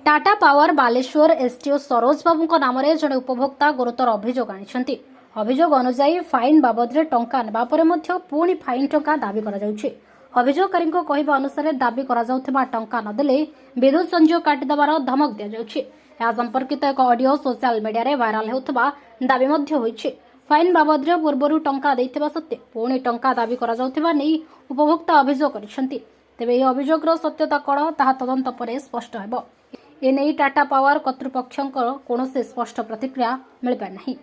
Tata power Baleshwar STO Saroj बाबू नाम जड़े उपभोक्ता गुरुतर अभियोग आनी अभियोग अनुजाई फाइन बाबद टंका नेबा परे मध्य पुणी फाइन टंका दाबी कराଯାଉଛି। अभियोगकारी कहवा अनुसार दाबी करा टंका नदेले विद्युत संयोग काटिदेवार धमक दि जाଉଛି। यह संपर्कित एक ऑडियो सोशल मीडिया रे वायरल होता दाबी मध्य होईଛି। फाइन बाबद पूर्व टंका देइथिबा सत्ते पुणी टंका दाबी कराଯାଉଥିବା नेई उपभोक्ता अभियोग କରିଛନ୍ତି। तेबे यह अभियोगर सत्यता कण ताहा तदंत परे स्पष्ट हेबो। एने टाटा पावर कर्तृपक्षंकर कौनसी स्पष्ट प्रतिक्रिया मिल पार नहीं।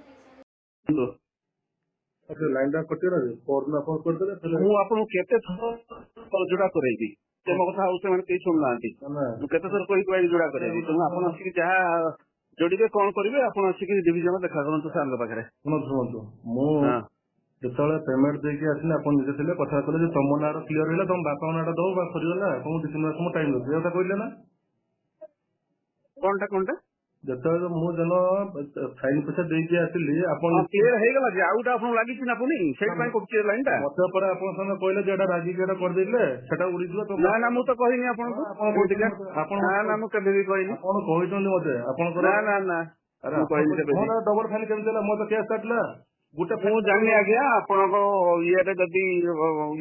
लाइन कटिगला परदिन आप करदेले ମୁଁ ଆପଣଙ୍କୁ କେତେ ଥର ଯୋଡା କରେଇବି ସେ ମୋ କଥା ଆଉ ସେମାନେ କେହି ଶୁଣୁନାହାନ୍ତି। ମୁଁ କେତେ ଥର କହି ଯୋଡା କରେଇବି ତେଣୁ ଆପଣ ଆସିକି ଯାହା ଯୋଡିବେ କଣ କରିବେ ଆପଣ ଆସିକି ଡିଭିଜନ ଦେଖା କରନ୍ତୁ ସାରଙ୍କ ପାଖରେ। ଶୁଣନ୍ତୁ ମୁଁ ଯେତେବେଳେ ପେମେଣ୍ଟ ଦେଇକି ଆସିଲି ଆପଣ ନିଜେ ଥିଲେ କଥା କଲେ ଯେ ତମ ନାଁର କ୍ଲିୟର ହେଲା ତମ ବାପାଙ୍କ ନାଁଟା ଦବ ବା ସରିଗଲା ଆପଣଙ୍କୁ 2-3 ମାସ ମୁଁ ଟାଇମ ଦେଉଛି ଏଇଟା କହିଲେ ନା କଣଟା ଯେତେବେଳେ ମୁଁ ଜନ ଫାଇନ ପଇସା ଦେଇକି ଆସିଲି ଆପଣ କ୍ଲିୟର ହେଇଗଲା ଯେ ଆଉ ଗୋଟେ ଆପଣଙ୍କୁ ଲାଗିଛି ନା ପୁଣି ସେଇଥିପାଇଁ କରୁଛି ଲାଇନ ଟା ମତେ ପରେ ଆପଣଙ୍କ ସାଙ୍ଗେ କହିଲେ ଯେ ଏଟା ରାଗିକି ଏଟା କରିଦେଇଥିଲେ ସେଟା ଉଡିଯିବ ତ ନା ମୁଁ ତ କହିନି ଆପଣଙ୍କୁ ନା ମୁଁ କେବେ ବି କହିନି ଆପଣ କହିଛନ୍ତି ମତେ ଆପଣଙ୍କର ନା ମୁଁ କହିନି କେବେ ବି। ଡବଲ ଫାଇନ କେମିତି ହେଲା ମୋର ତ କେସ୍ କାଟିଲା ଗୋଟେ ମୁଁ ଜାଣିନି ଆଜ୍ଞା ଆପଣଙ୍କ ଇଏରେ ଯଦି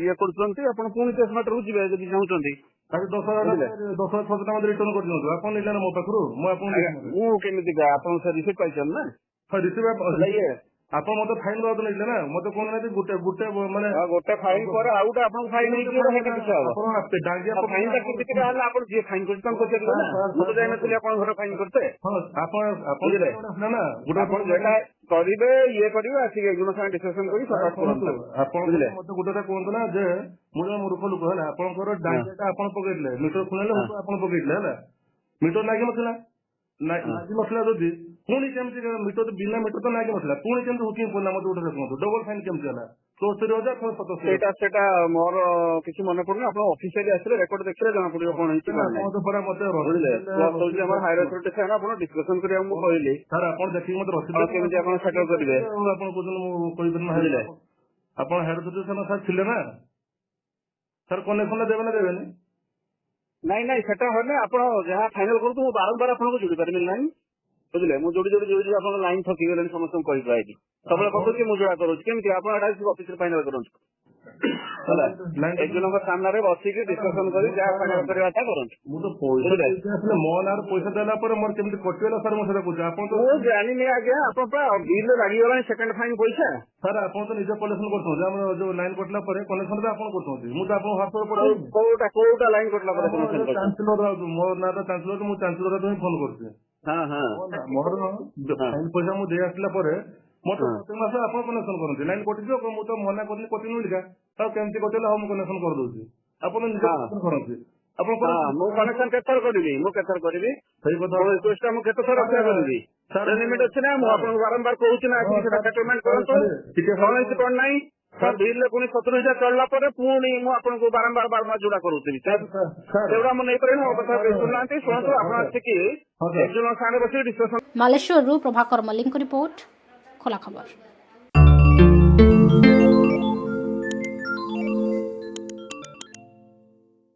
ଇଏ କରୁଛନ୍ତି ଆପଣ ପୁଣି କେସ୍ ମାତ୍ରକୁ ଯିବେ ଯଦି ଚାହୁଁଛନ୍ତି। 10,000 ରିଟର୍ନ କରିଦିଅନ୍ତୁ ଆପଣ ନେଲେ ନା ମୋ ପାଖରୁ ମୁଁ ଆପଣଙ୍କୁ ମୁଁ କେମିତି ଆପଣ ରିସିପ୍ଟ ପାଇଛନ୍ତି ନା ଆପଣ ମତେ ଫାଇନ ବାବଦ ନେଇଥିଲେ ନା ମତେ କହୁନାହାନ୍ତି ଗୋଟେ ମାନେ ଗୋଟେ ଫାଇନ ପରେ ଆଉ ଗୋଟେ ଆପଣଙ୍କୁ ଫାଇନ ହେଇକି କେତେ ହବ ଫାଇନ ଟା କେମିତି ହେଲା ଆପଣ ଯିଏ ଫାଇନ କରୁଛି ତାଙ୍କୁ ପଚାରିବେ ନା ମୁଁ ତ ଯାଇନଥିଲି ଆପଣଙ୍କ ଘରେ ଫାଇନ କରିତେ ଆପଣ ଯେଟା କରିବେ ଇଏ କରିବେ ଆସିକି ଏଗୁଣ ସାଙ୍ଗେ ଡିସ୍କସନ କରି ଆପଣ ମତେ ଗୋଟେ କଥା କୁହନ୍ତୁ ନା ଯେ ମୁଁ ଜଣେ ମୂର୍ଖ ଲୋକ ହେଲା ଆପଣଙ୍କର ଡାଇରେକ୍ଟ ଆପଣ ପକେଇଥିଲେ ମିଟର ଖୁଣିଲେ ଆପଣ ପକେଇଥିଲେ ହେଲା ମିଟର ଲାଗି ନଥିଲା ଲାଗି ନଥିଲା ଯଦି ପୁଣି କେମିତି ମିଟର ବିନା ମିଟର ତ ଲାଗି ନଥିଲା ପୁଣି କେମିତି ବୁକିଂ ପଡିଲା ମତେ ଗୋଟେ କୁହନ୍ତୁ ଡବଲ ଫାଇନ କେମିତି ହେଲା 74,000 ସେଇଟା ମୋର କିଛି ମନେ ପଡୁନି ଆପଣ ଅଫିସିଆଲି ଆସିଲେ ରେକର୍ଡ ଦେଖିଲେ ଜଣା ପଡିବ କଣ ହେଇଛି ଆମର ହାୟର ଅଥରିଟି ସାଙ୍ଗରେ ଆପଣ ଡିସ୍କସନ କରିବାକୁ ମୁଁ କହିଲି ସାର୍ ଆପଣ ଦେଖିକି ମତେ ରସିଦ କେମିତି ଆପଣ ସେଟଲ କରିବେ ଆପଣ କହୁଛନ୍ତି ମୁଁ କହିପାରିବି ଆପଣ ହାୟର ଅଥରିଟି ସାର୍ ଥିଲେ ନା ସାର୍ କନେକ୍ସନ ଦେବେ ନା ଦେବେନି ନାଇଁ ସେଟା ହେଲେ ଆପଣ ଯାହା ଫାଇନାଲ କରନ୍ତୁ ମୁଁ ବାରମ୍ବାର ଆପଣଙ୍କୁ ଯୋଡି ପାରିବି ନାହିଁ ବୁଝିଲେ ମୁଁ ଯୋଡି ଆପଣଙ୍କ ଲାଇନ ଠକିଗଲେଣି ସମସ୍ତଙ୍କୁ କହିପାଇକି ସବୁବେଳେ କହୁଛି ମୁଁ ଯୋଡା କରୁଛି କେମିତି ଆପଣ ଏଟା ଅଫିସରେ ଫାଇନାଲ କରନ୍ତୁ ହେଲା ଏଜଣଙ୍କ ସାମ୍ନାରେ ବସିକି ଡିସ୍କସନ କରି ଯାହା ଫାଇନାଲ କରିବାଟା କରନ୍ତୁ। ମୁଁ ତ ପଇସା ମୋ ନାଁରେ ପଇସା ଦେଲା ପରେ ମୋର କେମିତି କଟିଗଲା ସାର୍ ମୁଁ ସେଟା କହୁଛି ଆପଣ ମୁଁ ଜାଣିନି ଆଜ୍ଞା ଆପଣ ବିଲ୍ ଲାଗିଗଲାଣି ସେକେଣ୍ଡ ଫାଇନ ପଇସା ସାର୍ ଆପଣ ତ ନିଜେ କଲେକ୍ସନ କରୁଛନ୍ତି ଆମର ଯୋଉ ଲାଇନ କଟିଲା ପରେ କନେକ୍ସନ ଆପଣ କରୁଛନ୍ତି ମୁଁ ତ ଆପଣଙ୍କୁ ହ୍ୱାଟ୍ସଆପ କୋଉଟା ଲାଇନ କଟିଲା ପରେ ଚାନ୍ସେଲର ମୋ ନାଁରେ ଚାନ୍ସେଲର ମୁଁ ଚାନ୍ସେଲର ହିଁ ଫୋନ କରୁଛି ମୋର ଫାଇନ ପଇସା ମୁଁ ଦେଇ ଆସିଲା ପରେ ମୋର ପ୍ରତ୍ୟେକ ମାସ ଆପଣ କନେକ୍ସନ କରନ୍ତି ଲାଇନ କଟିଯିବ ମୁଁ ତ ମନା କରିନି କଟିନି ବୋଲିକା ଆଉ କେମିତି କଟିଲେ ହଉ ମୁଁ କନେକ୍ସନ କରିଦଉଛି ଆପଣ ନିଜେ କନେକ୍ସନ କରନ୍ତି ମୁଁ କନେକ୍ସନ କେତେଥର କରିବି ସେଇ କଥା ରିକ୍ୱେଷ୍ଟ ମୁଁ କେତେଥର ରକ୍ଷା କରିବି ଲିମିଟ ଅଛି ନା ମୁଁ ଆପଣଙ୍କୁ ବାରମ୍ବାର କହୁଛି ନା ପେମେଣ୍ଟ କରନ୍ତୁ କଣ ନାହିଁ ବିଲ୍ ପୁଣି 70,000 ଚଳିଲା ପରେ ପୁଣି ମୁଁ ଆପଣଙ୍କୁ ବାରମ୍ବାର ଯୋଡା କରୁଥିବି ସେଗୁଡା ମୁଁ ନେଇପାରିବି ମୋ କଥା ଶୁଣୁନାହାନ୍ତି ଶୁଣନ୍ତୁ ଆପଣ ଆସିକି ଏଜଣ ସାଙ୍ଗରେ ବସିକି ଡିସ୍କସନ। ମାଲେଶ୍ୱରରୁ ପ୍ରଭାକର ମଲ୍ଲିକଙ୍କ ରିପୋର୍ଟ ଖୋଲା ଖବର।